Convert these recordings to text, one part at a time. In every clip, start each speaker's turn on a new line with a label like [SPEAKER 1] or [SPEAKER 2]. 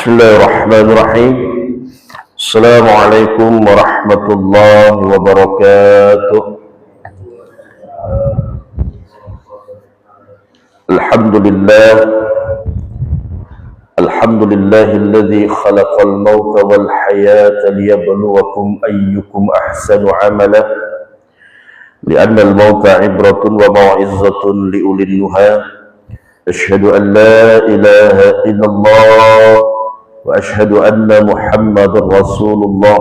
[SPEAKER 1] Bismillahirrahmanirrahim. Assalamualaikum warahmatullahi wabarakatuh. Alhamdulillahilladzi khalaqal mauta wal hayata liyabluwakum ayyukum ahsanu amala. Li'anna al-mauta 'ibratun wa mau'izatun liulil nuha. Asyhadu an la ilaha illallah wa asyhadu anna Muhammadar Rasulullah.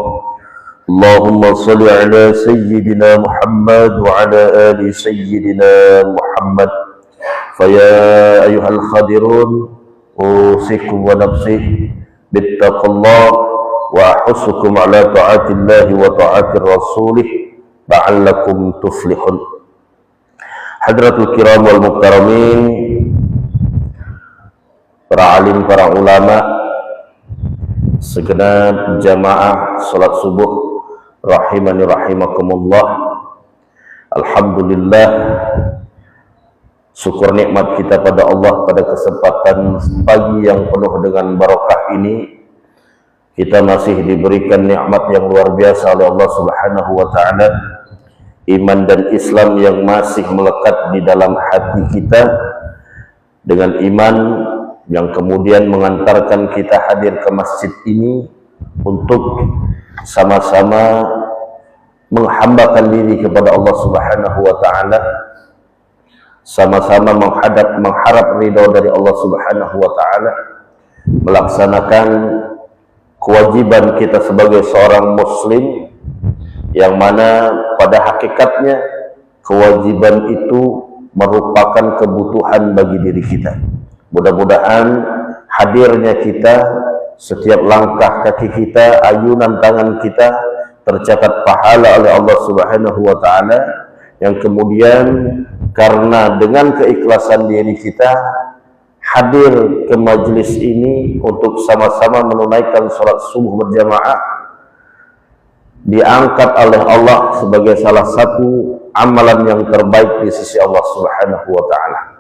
[SPEAKER 1] Allahumma shalli ala sayyidina Muhammad wa ala ali sayyidina Muhammad. Faya ayyuhal khadirun usikum wa nafsi bittaqallah wa ahussukum ala ta'atillahi wa ta'atir rasulih la'allakum tuflihun. Hadratul kiram wal muktaramin, para alim, para ulama, segenap jamaah salat subuh rahimani rahimakumullah. Alhamdulillah, syukur nikmat kita pada Allah pada kesempatan pagi yang penuh dengan barakah ini. Kita masih diberikan nikmat yang luar biasa oleh Allah Subhanahu wa taala, iman dan Islam yang masih melekat di dalam hati kita, dengan iman yang kemudian mengantarkan kita hadir ke masjid ini untuk sama-sama menghambakan diri kepada Allah Subhanahu wa taala, sama-sama mengharap ridho dari Allah Subhanahu wa taala, melaksanakan kewajiban kita sebagai seorang muslim, yang mana pada hakikatnya kewajiban itu merupakan kebutuhan bagi diri kita. Mudah-mudahan hadirnya kita, setiap langkah kaki kita, ayunan tangan kita tercatat pahala oleh Allah Subhanahu wa taala, yang kemudian karena dengan keikhlasan diri kita hadir ke majelis ini untuk sama-sama menunaikan salat subuh berjamaah, diangkat oleh Allah sebagai salah satu amalan yang terbaik di sisi Allah Subhanahu wa taala.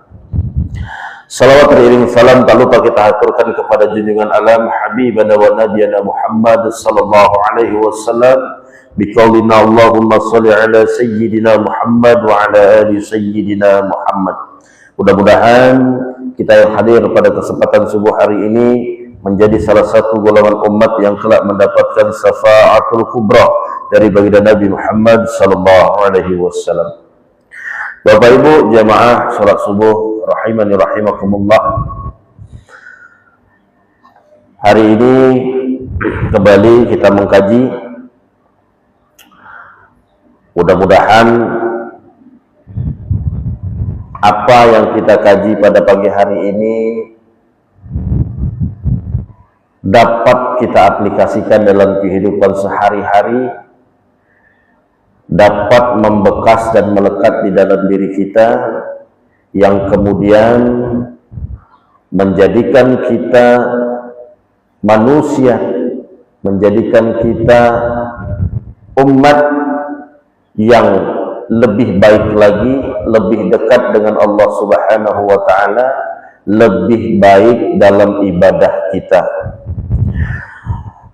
[SPEAKER 1] Salawat beriring salam tak lupa kita aturkan kepada junjungan alam habibana wa nabiyana Muhammad sallallahu alaihi wasallam biqaulina Allahumma shalli ala sayyidina Muhammad wa ala ali sayyidina Muhammad. Mudah-mudahan kita yang hadir pada kesempatan subuh hari ini menjadi salah satu golongan umat yang kelak mendapatkan syafaatul kubra dari baginda Nabi Muhammad sallallahu alaihi wasallam. Bapak Ibu jamaah salat subuh rahimani rahimakumullah. Hari ini kembali kita mengkaji. Mudah-mudahan apa yang kita kaji pada pagi hari ini dapat kita aplikasikan dalam kehidupan sehari-hari, dapat membekas dan melekat di dalam diri kita, yang kemudian menjadikan kita manusia, menjadikan kita umat yang lebih baik lagi, lebih dekat dengan Allah Subhanahu wa taala, lebih baik dalam ibadah kita.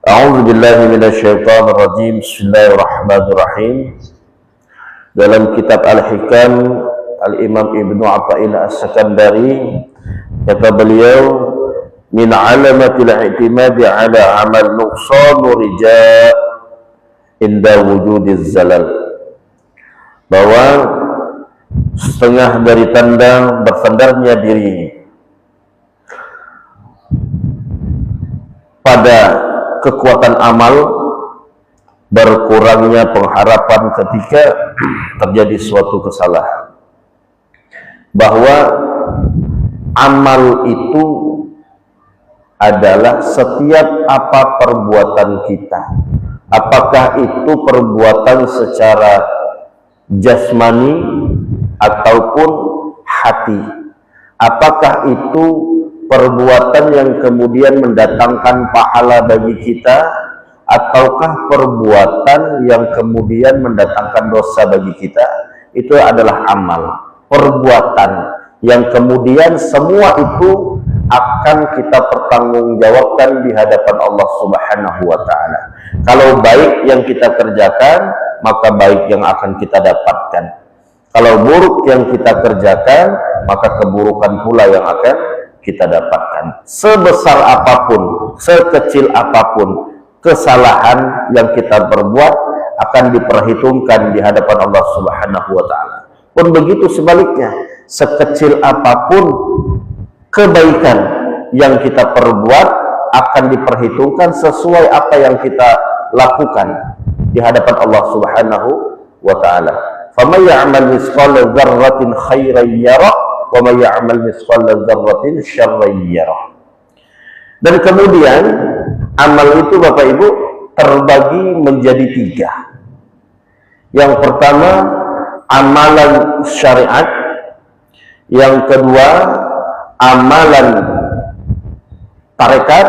[SPEAKER 1] A'udzubillahi minasyaitonir rajim. Bismillahirrahmanirrahim. Dalam kitab Al-Hikam Al-Imam Ibnu Athaillah As-Sakandari, kata beliau, min alamatil i'timadi ala amal nuqsanu rija inda wujudiz zalal, bahwa setengah dari tanda bersandarnya diri pada kekuatan amal, berkurangnya pengharapan ketika terjadi suatu kesalahan. Bahwa amal itu adalah setiap apa perbuatan kita, apakah itu perbuatan secara jasmani ataupun hati, apakah itu perbuatan yang kemudian mendatangkan pahala bagi kita, ataukah perbuatan yang kemudian mendatangkan dosa bagi kita. Itu adalah amal, perbuatan yang kemudian semua itu akan kita pertanggungjawabkan di hadapan Allah Subhanahu wa Ta'ala. Kalau baik yang kita kerjakan, maka baik yang akan kita dapatkan. Kalau buruk yang kita kerjakan, maka keburukan pula yang akan kita dapatkan. Sebesar apapun, sekecil apapun kesalahan yang kita perbuat akan diperhitungkan di hadapan Allah Subhanahu wa Ta'ala. Pun begitu sebaliknya, sekecil apapun kebaikan yang kita perbuat akan diperhitungkan sesuai apa yang kita lakukan di hadapan Allah Subhanahu wa Ta'ala. Faman ya'mal mithqala dzarratin khairan yarah wa may ya'mal mithqala dzarratin syarran yarah. Dan kemudian amal itu Bapak Ibu terbagi menjadi 3. Yang pertama amalan syariat, yang kedua amalan tarekat,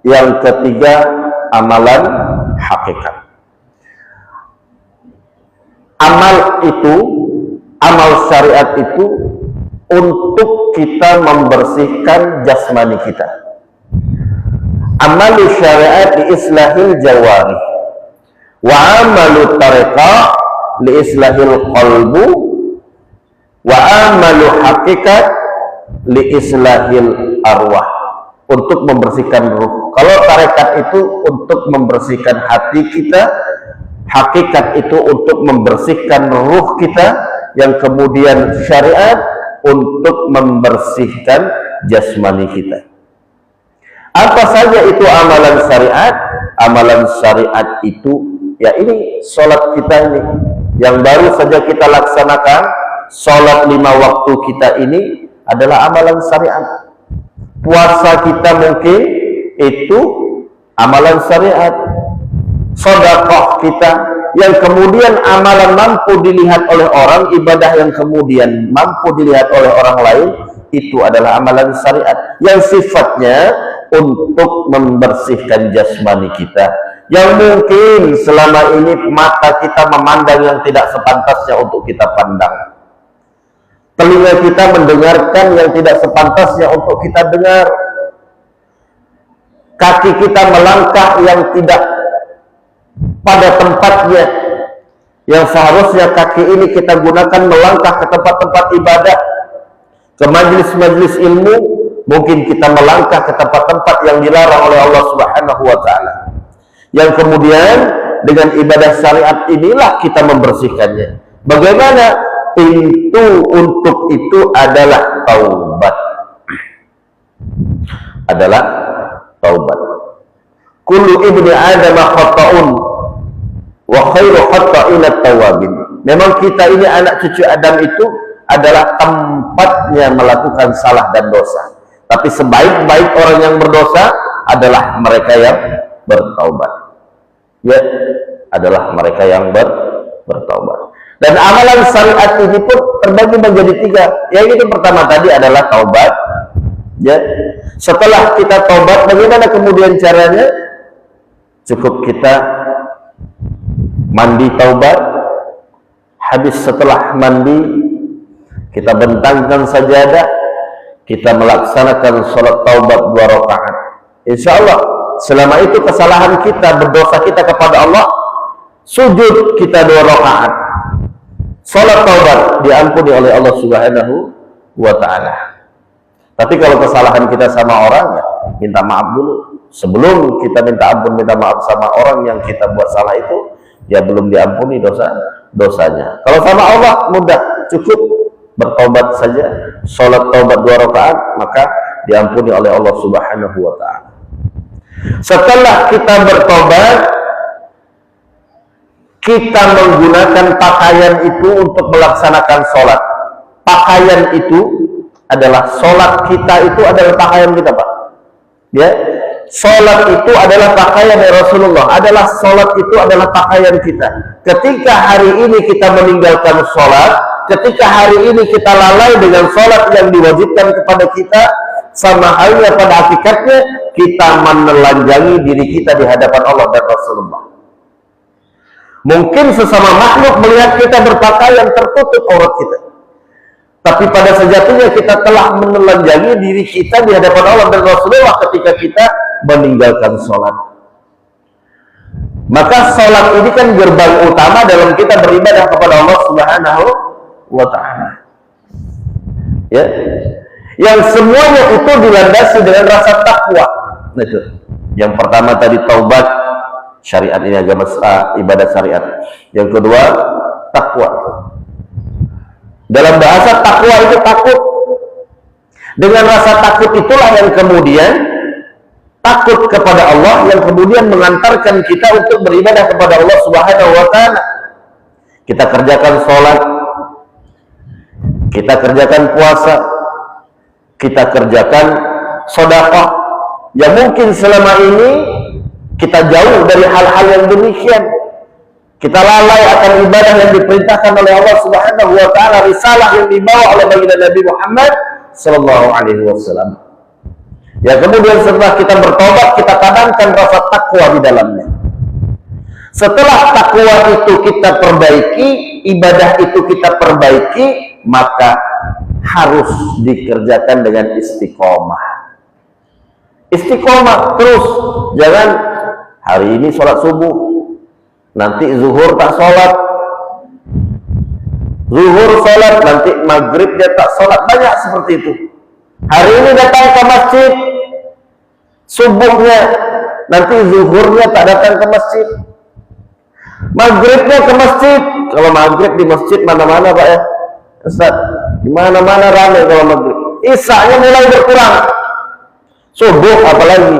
[SPEAKER 1] yang ketiga amalan hakikat. Amal syariat itu untuk kita membersihkan jasmani kita. Amal syariat li islahil jawari, wa amalu tarekat li islahil qalbu, wa amalu hakikat li islahil arwah, untuk membersihkan ruh. Kalau tarekat itu untuk membersihkan hati kita, hakikat itu untuk membersihkan ruh kita, yang kemudian syariat untuk membersihkan jasmani kita. Apa saja itu amalan syariat? Amalan syariat itu, ya ini sholat kita ini yang baru saja kita laksanakan. Sholat 5 waktu kita ini adalah amalan syariat. Puasa kita mungkin itu amalan syariat. Sedekah kita yang kemudian amalan mampu dilihat oleh orang, ibadah yang kemudian mampu dilihat oleh orang lain, itu adalah amalan syariat yang sifatnya untuk membersihkan jasmani kita, yang mungkin selama ini mata kita memandang yang tidak sepantasnya untuk kita pandang, telinga kita mendengarkan yang tidak sepantasnya untuk kita dengar, kaki kita melangkah yang tidak pada tempatnya, yang seharusnya kaki ini kita gunakan melangkah ke tempat-tempat ibadah, ke majelis-majelis ilmu, mungkin kita melangkah ke tempat-tempat yang dilarang oleh Allah Subhanahu wa Ta'ala, yang kemudian dengan ibadah syariat inilah kita membersihkannya. Bagaimana? Pintu untuk itu adalah taubat. Adalah taubat. Kullu ibni Adam khata'un wa khairu khata'inat tawabin. Memang kita ini anak cucu Adam itu adalah tempatnya melakukan salah dan dosa. Tapi sebaik-baik orang yang berdosa adalah mereka yang bertaubat. Ya, adalah mereka yang bertaubat. Dan amalan syariat ini pun terbagi menjadi 3. Yang ini pertama tadi adalah taubat. Ya, setelah kita taubat, bagaimana kemudian caranya? Cukup kita mandi taubat. Habis setelah mandi, kita bentangkan sajadah, kita melaksanakan sholat taubat 2 rakaat. Insya Allah selama itu kesalahan kita, berdosa kita kepada Allah, sujud kita 2 rakaat, sholat taubat diampuni oleh Allah Subhanahu wa Ta'ala. Tapi kalau kesalahan kita sama orang, ya minta maaf dulu. Sebelum kita minta ampun, minta maaf sama orang yang kita buat salah itu, ya belum diampuni dosanya. Kalau sama Allah mudah, cukup bertobat saja, sholat taubat 2 rakaat, maka diampuni oleh Allah Subhanahu wa Ta'ala. Setelah kita bertobat, kita menggunakan pakaian itu untuk melaksanakan sholat. Pakaian itu adalah sholat kita, itu adalah pakaian kita, Pak. Ya, sholat itu adalah pakaian dari Rasulullah, adalah sholat itu adalah pakaian kita. Ketika hari ini kita meninggalkan sholat, ketika hari ini kita lalai dengan sholat yang diwajibkan kepada kita, sama halnya pada hakikatnya kita menelanjangi diri kita di hadapan Allah dan Rasulullah. Mungkin sesama makhluk melihat kita berpakaian tertutup aurat kita, Tapi pada sejatinya kita telah menelanjangi diri kita di hadapan Allah dan Rasulullah ketika kita meninggalkan sholat. Maka sholat ini kan gerbang utama dalam kita beribadah kepada Allah Subhanahu wa Ta'ala. Ya, yang semuanya itu dilandasi dengan rasa takwa. Nah, itu. Yang pertama tadi taubat, syariat ini agama ibadah syariat. Yang kedua takwa. Dalam bahasa takwa itu takut. Dengan rasa takut itulah yang kemudian takut kepada Allah, yang kemudian mengantarkan kita untuk beribadah kepada Allah Subhanahu wa Ta'ala. Kita kerjakan sholat, kita kerjakan puasa, kita kerjakan sedekah. Ya mungkin selama ini kita jauh dari hal-hal yang demikian. Kita lalai akan ibadah yang diperintahkan oleh Allah Subhanahu wa Ta'ala, risalah yang dibawa oleh baginda Nabi Muhammad sallallahu alaihi wasallam. Ya kemudian setelah kita bertobat, kita tanamkan rasa takwa di dalamnya. Setelah takwa itu kita perbaiki, ibadah itu kita perbaiki, maka harus dikerjakan dengan istiqomah. Istiqomah terus, jangan hari ini sholat subuh, nanti zuhur tak sholat, zuhur sholat, nanti maghrib dia tak sholat. Banyak seperti itu. Hari ini datang ke masjid, subuhnya, nanti zuhurnya tak datang ke masjid, maghribnya ke masjid. Kalau maghrib di masjid mana-mana Pak ya Ustaz, di mana-mana ramai kalau maghrib. Isya-nya mulai berkurang, subuh apalagi.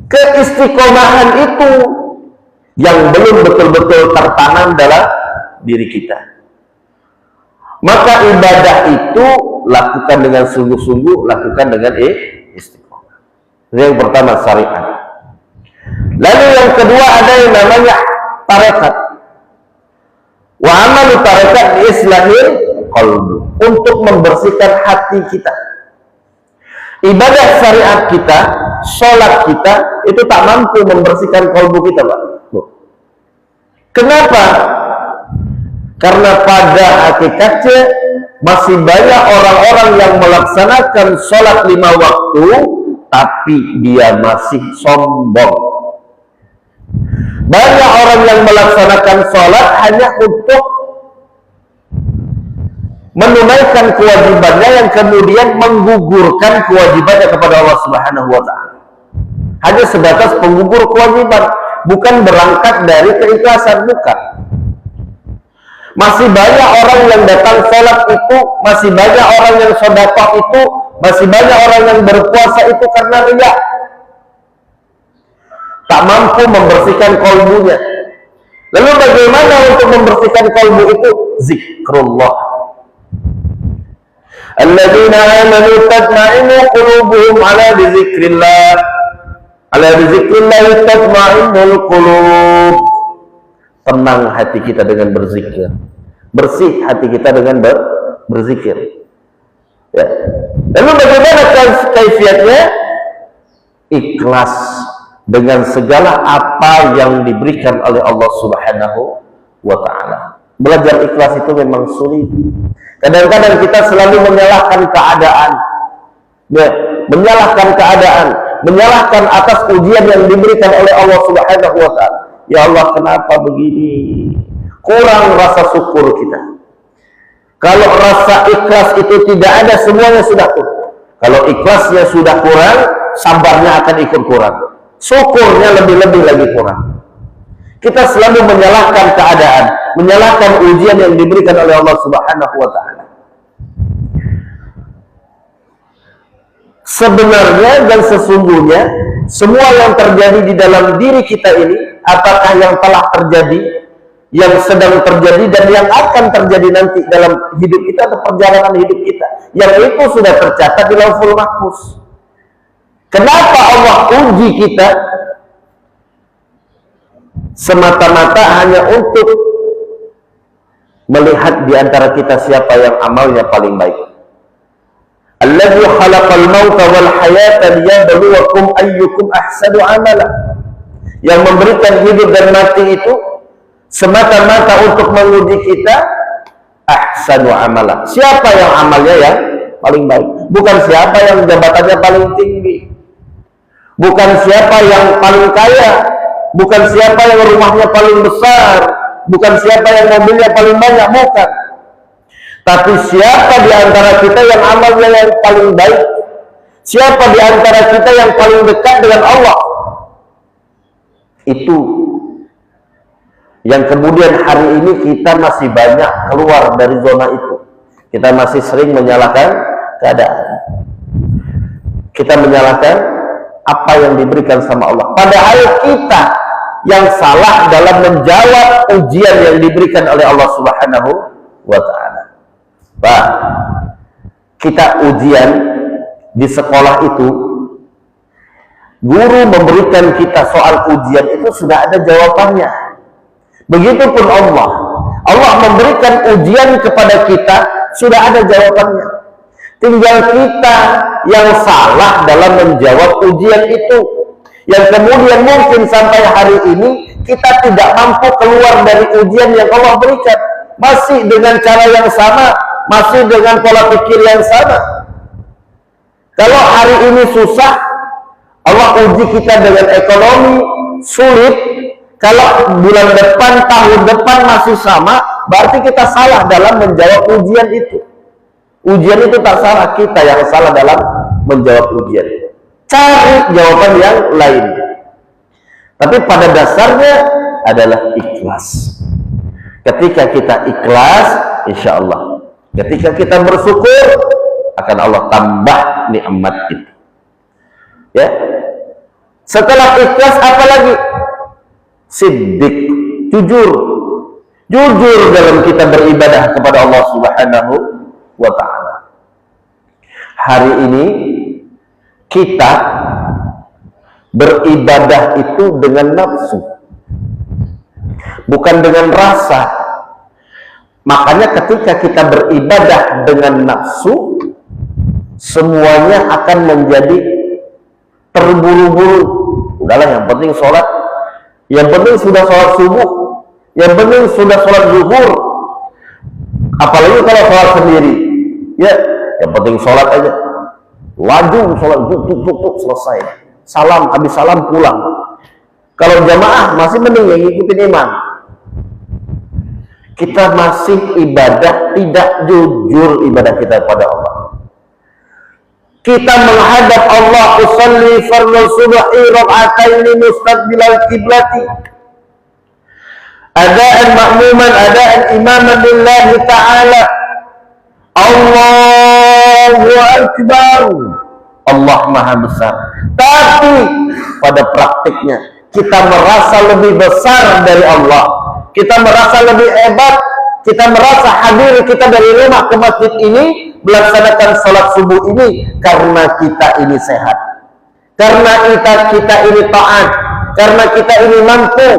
[SPEAKER 1] Keistiqomahan itu yang belum betul-betul tertanam dalam diri kita. Maka ibadah itu lakukan dengan sungguh-sungguh, lakukan dengan istiqomah. Yang pertama syariat. Lalu yang kedua ada yang namanya tarekat. Wa amalu tarekat islahil qalbi, untuk membersihkan hati kita. Ibadah syariat kita, sholat kita itu tak mampu membersihkan kalbu kita, Pak. Kenapa? Karena pada hakikatnya masih banyak orang-orang yang melaksanakan sholat 5 waktu, tapi dia masih sombong. Banyak orang yang melaksanakan sholat hanya untuk menunaikan kewajibannya, yang kemudian menggugurkan kewajibannya kepada Allah Subhanahu wa Ta'ala. Hanya sebatas penggugur kewajiban, bukan berangkat dari keikhlasan, bukan. Masih banyak orang yang datang sholat itu, masih banyak orang yang sedekah itu, masih banyak orang yang berpuasa itu karena riya. Tak mampu membersihkan kalbunya. Lalu bagaimana untuk membersihkan kalbu itu? Zikrullah. Alladzina amanu tatma'innu qulubuhum ala bizikrillah. Ala bizikrillah tatma'innul qulub. Tenang hati kita dengan berzikir. Bersih hati kita dengan berzikir. Ya. Lalu bagaimana kaifiatnya? Ikhlas dengan segala apa yang diberikan oleh Allah Subhanahu wa Ta'ala. Belajar ikhlas itu memang sulit. Kadang-kadang kita selalu menyalahkan keadaan, ya, menyalahkan atas ujian yang diberikan oleh Allah Subhanahu wa Ta'ala. Ya Allah, kenapa begini? Kurang rasa syukur kita. Kalau rasa ikhlas itu tidak ada, semuanya sudah kurang. Kalau ikhlasnya sudah kurang, sabarnya akan ikut kurang. Syukurnya lebih-lebih lagi kurang. Kita selalu menyalahkan keadaan, menyalahkan ujian yang diberikan oleh Allah Subhanahu wa Ta'ala. Sebenarnya dan sesungguhnya semua yang terjadi di dalam diri kita ini, apakah yang telah terjadi, yang sedang terjadi, dan yang akan terjadi nanti dalam hidup kita atau perjalanan hidup kita, yang itu sudah tercatat di Lauhul Mahfuz. Kenapa Allah uji kita? Semata-mata hanya untuk melihat di antara kita siapa yang amalnya paling baik. Alladzi khalaqal mauta wal hayata liyabluwakum ayyukum ahsanu amala. Yang memberikan hidup dan mati itu semata-mata untuk menguji kita ahsanu amala. Siapa yang amalnya yang paling baik? Bukan siapa yang jabatannya paling tinggi, bukan siapa yang paling kaya, bukan siapa yang rumahnya paling besar, bukan siapa yang mobilnya paling banyak, bukan. Tapi siapa di antara kita yang amalnya yang paling baik? Siapa di antara kita yang paling dekat dengan Allah? Itu yang kemudian hari ini kita masih banyak keluar dari zona itu. Kita masih sering menyalahkan keadaan. Kita menyalahkan apa yang diberikan sama Allah. Padahal kita yang salah dalam menjawab ujian yang diberikan oleh Allah Subhanahu wa Ta'ala. Pak, kita ujian di sekolah itu, guru memberikan kita soal ujian itu sudah ada jawabannya. Begitupun Allah memberikan ujian kepada kita, sudah ada jawabannya. Tinggal kita yang salah dalam menjawab ujian itu, yang kemudian mungkin sampai hari ini kita tidak mampu keluar dari ujian yang Allah berikan, masih dengan cara yang sama, masih dengan pola pikir yang sama. Kalau hari ini susah, Allah uji kita dengan ekonomi sulit. Kalau bulan depan, tahun depan masih sama, berarti kita salah dalam menjawab ujian itu. Ujian itu tak salah, kita yang salah dalam menjawab ujian. Cari jawaban yang lain. Tapi pada dasarnya adalah ikhlas. Ketika kita ikhlas, insya Allah, ketika kita bersyukur, akan Allah tambah nikmat itu. Ya. Setelah ikhlas apa lagi? Siddiq, jujur dalam kita beribadah kepada Allah Subhanahu wa Ta'ala. Hari ini kita beribadah itu dengan nafsu, bukan dengan rasa. Makanya ketika kita beribadah dengan nafsu, semuanya akan menjadi terburu-buru. Udahlah, yang penting sholat, yang penting sudah sholat subuh, yang penting sudah sholat zuhur. Apalagi kalau sholat sendiri, ya, yang penting sholat aja, laju sholat, tuk, selesai, salam, habis salam pulang. Kalau jamaah masih mending yang ngikutin imam. Kita masih ibadah tidak jujur, ibadah kita kepada Allah. Kita menghadap Allah, usalli fardhu subhi raka'ataini mustaqbilal qiblati, adaan ma'muman, adaan imaman lillahi ta'ala. Allahu Akbar, Allah Maha Besar. Tapi pada praktiknya kita merasa lebih besar dari Allah, kita merasa lebih hebat, kita merasa hadir kita dari rumah ke masjid ini melaksanakan sholat subuh ini karena kita ini sehat, karena kita ini taat, karena kita ini mampu.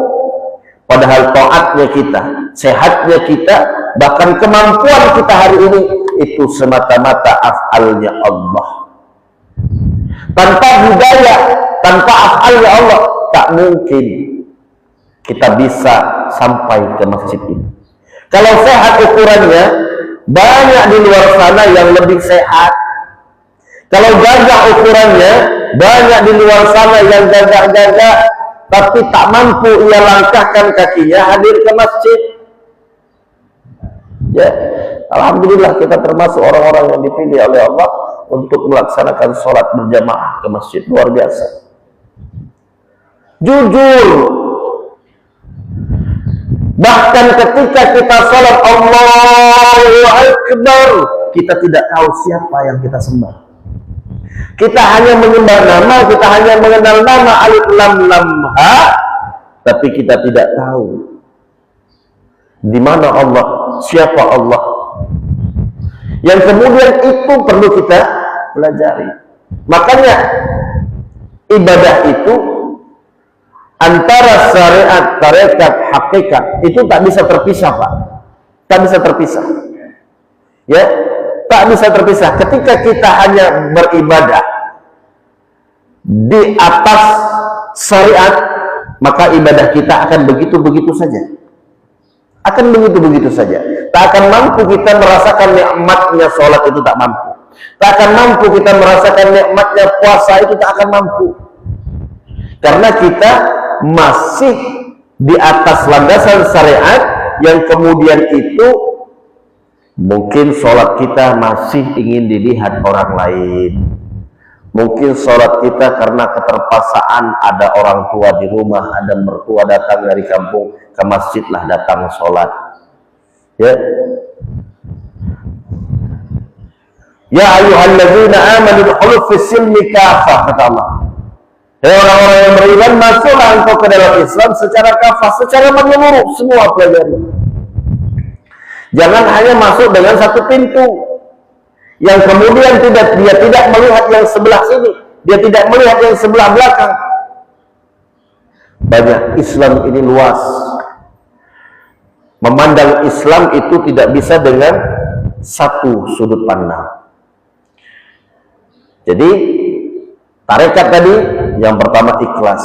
[SPEAKER 1] Padahal taatnya kita, sehatnya kita, bahkan kemampuan kita hari ini itu semata-mata af'alnya Allah. Tanpa hidayah, tanpa af'alnya Allah, tak mungkin kita bisa sampai ke masjid ini. Kalau sehat ukurannya, banyak di luar sana yang lebih sehat. Kalau gagah ukurannya, banyak di luar sana yang gagah-gagah, tapi tak mampu ia langkahkan kakinya hadir ke masjid. Ya, alhamdulillah kita termasuk orang-orang yang dipilih oleh Allah untuk melaksanakan sholat berjamaah ke masjid. Luar biasa. Jujur. Bahkan ketika kita sholat Allahu Akbar, kita tidak tahu siapa yang kita sembah. Kita hanya menyembah nama, kita hanya mengenal nama alif lam lam ha, tapi kita tidak tahu di mana Allah, siapa Allah. Yang kemudian itu perlu kita pelajari. Makanya ibadah itu antara syariat, tarekat, hakikat itu tak bisa terpisah, Pak. Tak bisa terpisah. Ya, tak bisa terpisah. Ketika kita hanya beribadah di atas syariat, maka ibadah kita akan begitu-begitu saja. Akan begitu-begitu saja. Tak akan mampu kita merasakan nikmatnya sholat, itu tak mampu. Tak akan mampu kita merasakan nikmatnya puasa, itu tak akan mampu. Karena kita masih di atas landasan syariat yang kemudian itu mungkin sholat kita masih ingin dilihat orang lain. Mungkin sholat kita karena keterpaksaan, ada orang tua di rumah, ada mertua datang dari kampung, ke masjid lah datang sholat. Ya, ya ayyuhalladzina amanu udkhulu fis-silmi kafah, kata Allah. Hei orang-orang yang beriman, masuklah engkau ke dalam Islam secara kafah, secara menyeluruh, semua pelajari. Jangan hanya masuk dengan satu pintu, yang kemudian dia tidak melihat yang sebelah sini, dia tidak melihat yang sebelah belakang. Banyak. Islam ini luas. Memandang Islam itu tidak bisa dengan satu sudut pandang. Jadi tarekat tadi, yang pertama ikhlas,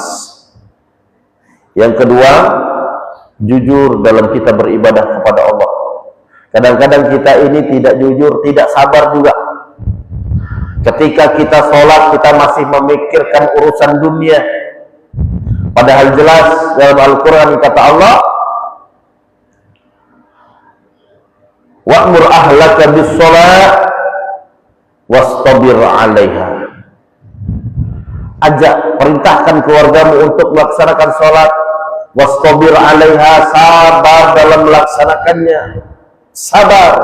[SPEAKER 1] yang kedua jujur dalam kita beribadah kepada Allah. Kadang-kadang kita ini tidak jujur, tidak sabar juga. Ketika kita sholat, kita masih memikirkan urusan dunia. Padahal jelas dalam Al-Quran kata Allah, wa'mur ahlaka bis-sholat wastabir 'alaiha. Ajak, perintahkan keluargamu untuk melaksanakan sholat, wastabir 'alaiha, sabar dalam melaksanakannya. Sabar.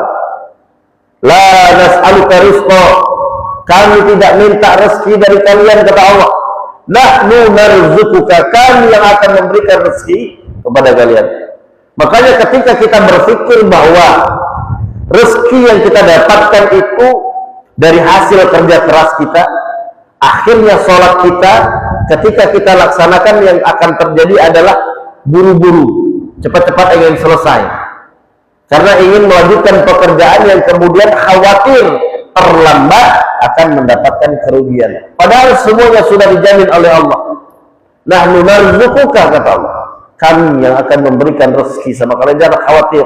[SPEAKER 1] La nas'aluka rizqa, kami tidak minta rezeki dari kalian, kata Allah. Nahnu narzuquka, kami yang akan memberikan rezeki kepada kalian. Makanya ketika kita berpikir bahwa rezeki yang kita dapatkan itu dari hasil kerja keras kita, akhirnya sholat kita ketika kita laksanakan yang akan terjadi adalah buru-buru, cepat-cepat ingin selesai. Karena ingin melanjutkan pekerjaan yang kemudian khawatir terlambat akan mendapatkan kerugian. Padahal semuanya sudah dijamin oleh Allah. Nahnu narzuquka, kata Allah. Kami yang akan memberikan rezeki sama kalian. Jangan khawatir.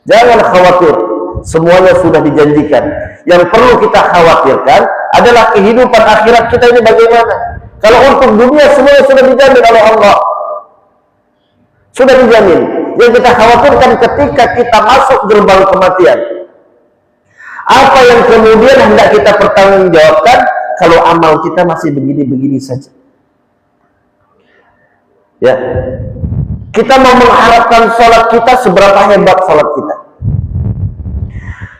[SPEAKER 1] Jangan khawatir. Semuanya sudah dijanjikan. Yang perlu kita khawatirkan adalah kehidupan akhirat kita ini bagaimana. Kalau untuk dunia semuanya sudah dijamin oleh Allah. Sudah dijamin. Yang kita khawatirkan ketika kita masuk gerbang kematian, apa yang kemudian hendak kita pertanggungjawabkan kalau amal kita masih begini-begini saja. Ya, kita mau mengharapkan sholat kita seberapa hebat sholat kita.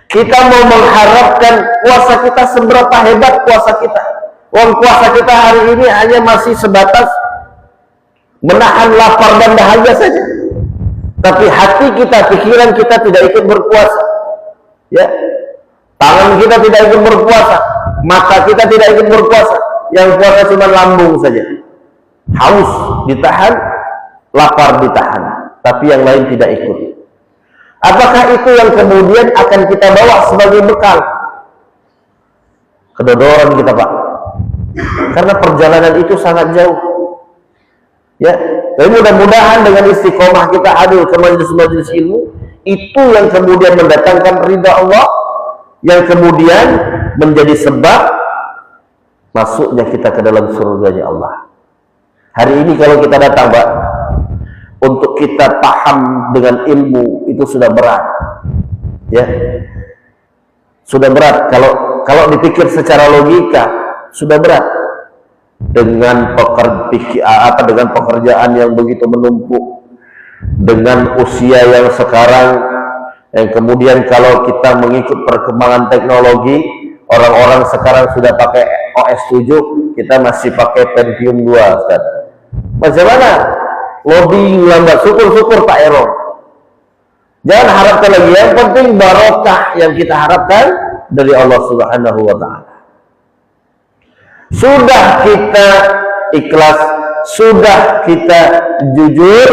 [SPEAKER 1] Kita mau mengharapkan puasa kita seberapa hebat puasa kita. Uang puasa kita hari ini hanya masih sebatas menahan lapar dan dahaga saja. Tapi hati kita, pikiran kita tidak ikut berpuasa. Ya, tangan kita tidak ikut berpuasa, mata kita tidak ikut berpuasa. Yang puasa cuma lambung saja. Haus ditahan, lapar ditahan, tapi yang lain tidak ikut. Apakah itu yang kemudian akan kita bawa sebagai bekal? Kedodoran kita, Pak. Karena perjalanan itu sangat jauh. Ya, tapi mudah-mudahan dengan istiqomah kita hadir ke majelis-majelis ilmu, itu yang kemudian mendatangkan ridha Allah, yang kemudian menjadi sebab masuknya kita ke dalam surganya Allah. Hari ini kalau kita datang, Pak, untuk kita paham dengan ilmu itu sudah berat. Ya. Sudah berat kalau dipikir secara logika, sudah berat. Dengan pekerjaan yang begitu menumpuk, dengan usia yang sekarang, yang kemudian kalau kita mengikut perkembangan teknologi, orang-orang sekarang sudah pakai OS 7, kita masih pakai Pentium 2, Ustaz. Bagaimana? Loading lambat, syukur-syukur tak error. Jangan harapkan lagi, yang penting barokah yang kita harapkan dari Allah Subhanahu wa Ta'ala. Sudah kita ikhlas, sudah kita jujur,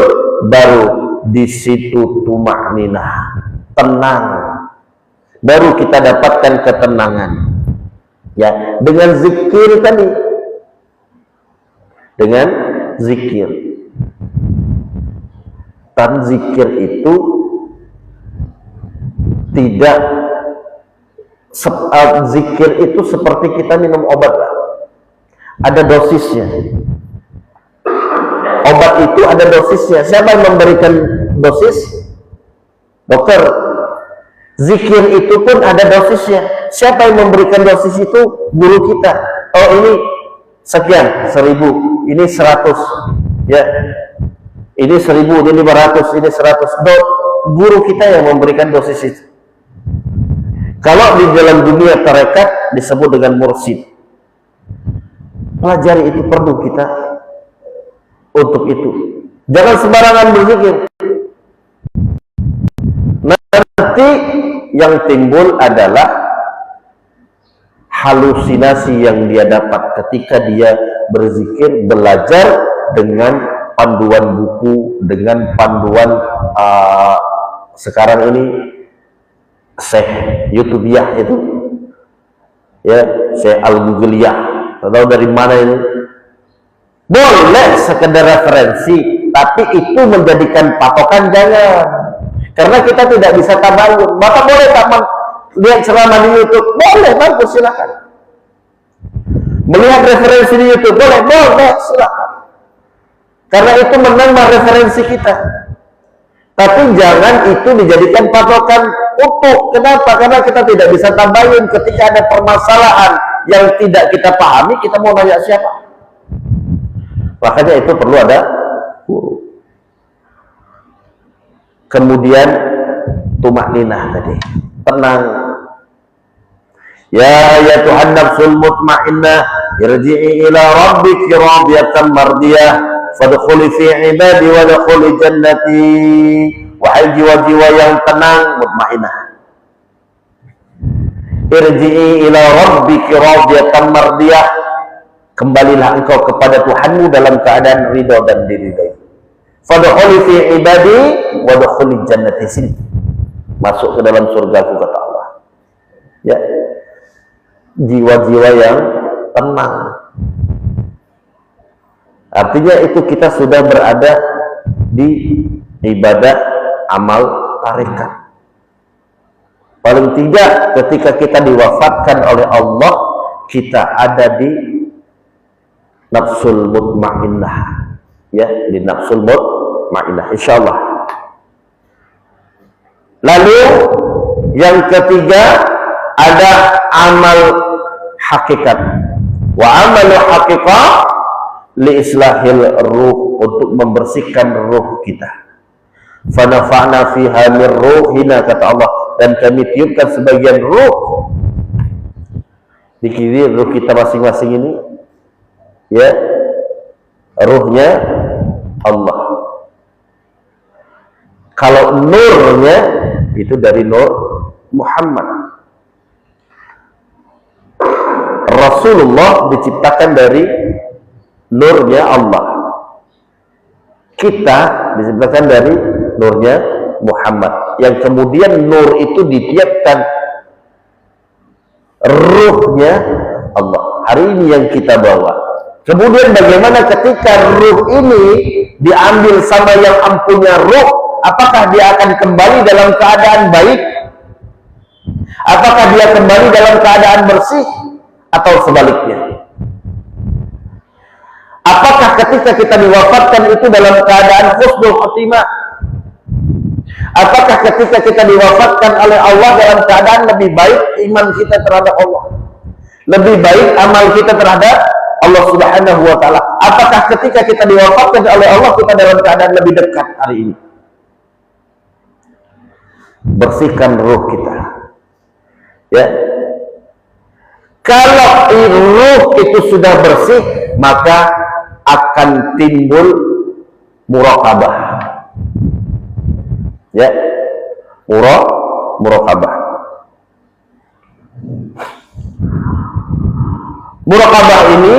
[SPEAKER 1] baru di situ tumakninah, tenang. Baru kita dapatkan ketenangan. Ya, dengan zikir tadi. Dengan zikir. Dan zikir itu tidak zikir itu seperti kita minum obat lah. Ada dosisnya. Obat itu ada dosisnya. Siapa yang memberikan dosis? Dokter. Zikir itu pun ada dosisnya. Siapa yang memberikan dosis itu? Guru kita. Oh, ini sekian, 1000, ini 100, ya. Ini 1000, ini 500, ini 100. Guru kita yang memberikan dosis itu. Kalau di dalam dunia tarekat disebut dengan mursyid. Pelajari itu, perlu kita untuk itu. Jangan sembarangan berzikir. Nanti yang timbul adalah halusinasi yang dia dapat ketika dia berzikir, belajar dengan panduan buku, dengan panduan sekarang ini Syekh YouTubiah itu, ya, Syekh Al-Googliyah, tahu dari mana ini? Boleh sekedar referensi, tapi itu menjadikan patokan jangan, karena kita tidak bisa tabayun. Maka boleh lihat ceramah di YouTube, boleh, bagus, silakan. Melihat referensi di YouTube, boleh, silakan. Karena itu menambah referensi kita. Tapi jangan itu dijadikan patokan utuh. Kenapa? Karena kita tidak bisa tabayun ketika ada permasalahan yang tidak kita pahami, kita mau nanya siapa? Makanya itu perlu ada guru. Kemudian tumakninah tadi, tenang. Ya Tuhan nafsul mutmainnah, irji'i ila rabbiki radiyatan mardiyah, fadkhuli fi ibadi wa dkhuli jannati. Wahai jiwa-jiwa yang tenang, mutmainnah, irji'i ila rabbiki radiyatan mardiyah, kembalilah engkau kepada Tuhanmu dalam keadaan ridho dan diridhai. Fadkhuli fi ibadi wa dkhuli jannati, sini masuk ke dalam surgaku, kata Allah. Ya, jiwa-jiwa yang tenang. Artinya itu kita sudah berada di ibadah amal tarekat. Paling tidak ketika kita diwafatkan oleh Allah, kita ada di nafsul mutmainnah, ya, di nafsul mutmainnah, insyaallah. Lalu yang ketiga ada amal hakikat. Wa amalu haqiqah li islahil ruh, untuk membersihkan ruh kita. Fa nafa'na fiha min ruhina, kata Allah, dan kami tiupkan sebagian ruh di kiri ruh kita masing-masing ini, ya, ruhnya Allah. Kalau nurnya itu dari nur Muhammad. Rasulullah diciptakan dari nurnya Allah. Kita diciptakan dari nurnya Muhammad, yang kemudian nur itu ditiupkan ruhnya Allah. Hari ini yang kita bawa. Kemudian bagaimana ketika ruh ini diambil sama yang empunya ruh, apakah dia akan kembali dalam keadaan baik? Apakah dia kembali dalam keadaan bersih? Atau sebaliknya? Apakah ketika kita diwafatkan itu dalam keadaan husnul khotimah? Apakah ketika kita diwafatkan oleh Allah dalam keadaan lebih baik iman kita terhadap Allah, lebih baik amal kita terhadap Allah Subhanahu wa ta'ala? Apakah ketika kita diwafatkan oleh Allah kita dalam keadaan lebih dekat hari ini? Bersihkan ruh kita, ya. Kalau ruh itu sudah bersih, maka akan timbul muraqabah, ya, muraqabah. Muraqabah ini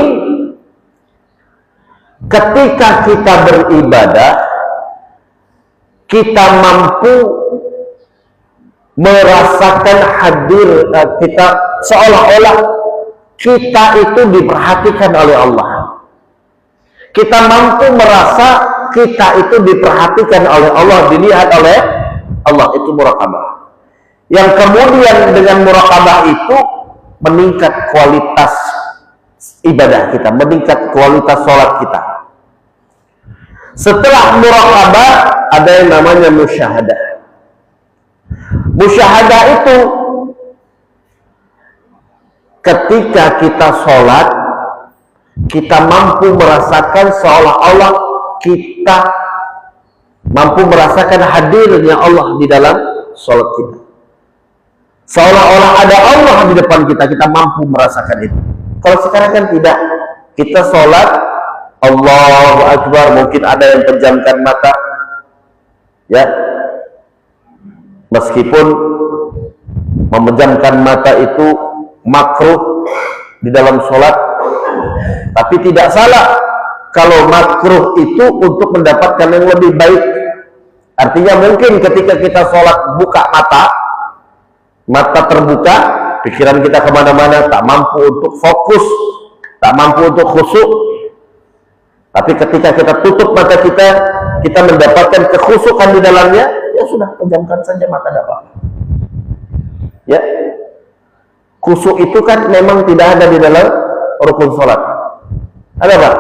[SPEAKER 1] ketika kita beribadah, kita mampu merasakan hadir kita, seolah-olah kita itu diperhatikan oleh Allah. Kita mampu merasa kita itu diperhatikan oleh Allah, dilihat oleh Allah. Itu muraqabah. yang kemudian dengan muraqabah itu meningkat kualitas ibadah kita, meningkat kualitas sholat kita. Setelah muraqabah ada yang namanya musyahadah. Musyahadah itu ketika kita sholat, kita mampu merasakan seolah-olah kita mampu merasakan hadirnya Allah di dalam sholat kita. Seolah-olah ada Allah di depan kita, kita mampu merasakan itu. Kalau sekarang kan tidak, kita sholat, Allahu Akbar, mungkin ada yang pejamkan mata, ya, meskipun memejamkan mata itu makruh di dalam sholat, tapi tidak salah kalau makruh itu untuk mendapatkan yang lebih baik. Artinya mungkin ketika kita sholat buka mata terbuka, pikiran kita kemana-mana, tak mampu untuk fokus, tak mampu untuk khusyuk. Tapi ketika kita tutup mata kita, kita mendapatkan kekhusyukan di dalamnya, ya sudah, pejamkan saja mata, tidak apa-apa. Ya, khusyuk itu kan memang tidak ada di dalam rukun sholat. Ada apa?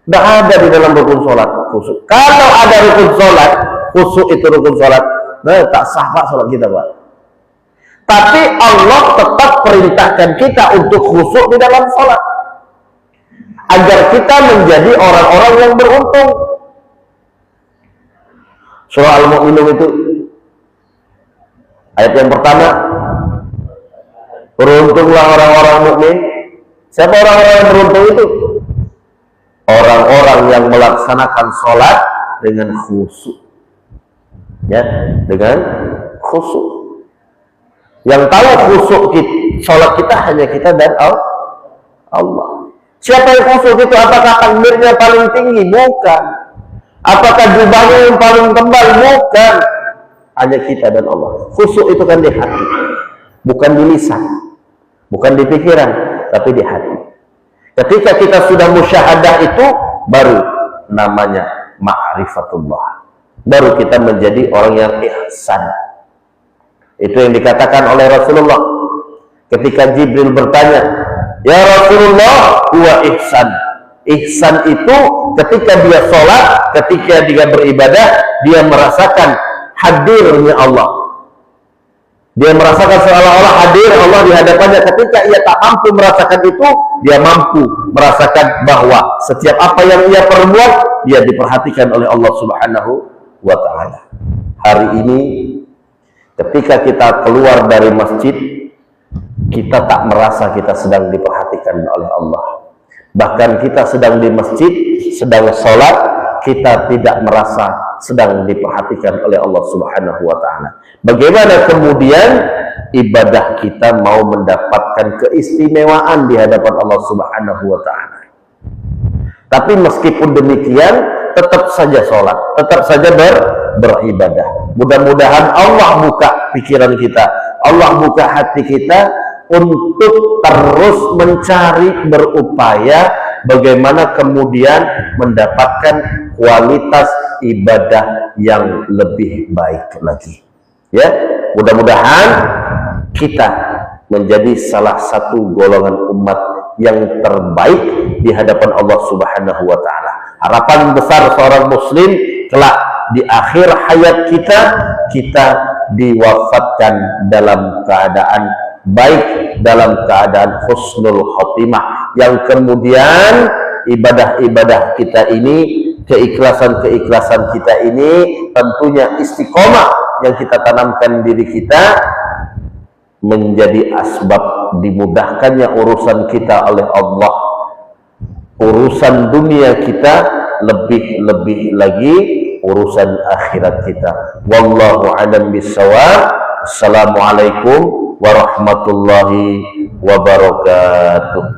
[SPEAKER 1] Tidak ada di dalam rukun sholat khusyuk. Kalau ada rukun sholat, khusyuk itu rukun sholat, nah tak sah Pak sholat kita Pak. Tapi Allah tetap perintahkan kita untuk khusyuk di dalam sholat, agar kita menjadi orang-orang yang beruntung. Surah Al-Mu'minun itu ayat yang pertama, beruntunglah orang-orang mukmin. Siapa orang-orang yang beruntung itu? Orang-orang yang melaksanakan sholat dengan khusyuk, ya, dengan khusyuk. Yang tahu khusyuk sholat kita hanya kita dan Allah. Siapa yang khusyuk itu? Apakah takbirnya paling tinggi? Bukan. Apakah jubahnya yang paling tebal? Bukan. Hanya kita dan Allah. Khusyuk itu kan di hati, bukan di lisan, bukan di pikiran, tapi di hati. Ketika kita sudah musyahadah itu, baru namanya ma'rifatullah, baru kita menjadi orang yang ihsan. Itu yang dikatakan oleh Rasulullah ketika Jibril bertanya, ya Rasulullah, huwa ihsan. Ihsan itu ketika dia sholat, ketika dia beribadah, dia merasakan hadirnya Allah. Dia merasakan seolah-olah hadir Allah di hadapannya. Ketika ia tak mampu merasakan itu, dia mampu merasakan bahwa setiap apa yang ia perbuat, dia diperhatikan oleh Allah Subhanahu wa Ta'ala. Hari ini ketika kita keluar dari masjid, kita tak merasa kita sedang diperhatikan oleh Allah. Bahkan kita sedang di masjid, sedang sholat, kita tidak merasa sedang diperhatikan oleh Allah Subhanahu wa Ta'ala. Bagaimana kemudian ibadah kita mau mendapatkan keistimewaan di hadapan Allah Subhanahu wa Ta'ala? Tapi meskipun demikian, tetap saja sholat, tetap saja beribadah. Mudah-mudahan Allah buka pikiran kita, Allah buka hati kita untuk terus mencari, berupaya bagaimana kemudian mendapatkan kualitas ibadah yang lebih baik lagi. Ya, mudah-mudahan kita menjadi salah satu golongan umat yang terbaik di hadapan Allah Subhanahu wa Ta'ala. Harapan besar seorang muslim kelak di akhir hayat kita diwafatkan dalam keadaan baik, dalam keadaan husnul khotimah, yang kemudian ibadah-ibadah kita ini, keikhlasan-keikhlasan kita ini, tentunya istiqomah yang kita tanamkan diri kita menjadi asbab dimudahkannya urusan kita oleh Allah. Urusan dunia kita, lebih-lebih lagi urusan akhirat kita. Wallahu a'lam bishawab. Assalamualaikum warahmatullahi wabarakatuh.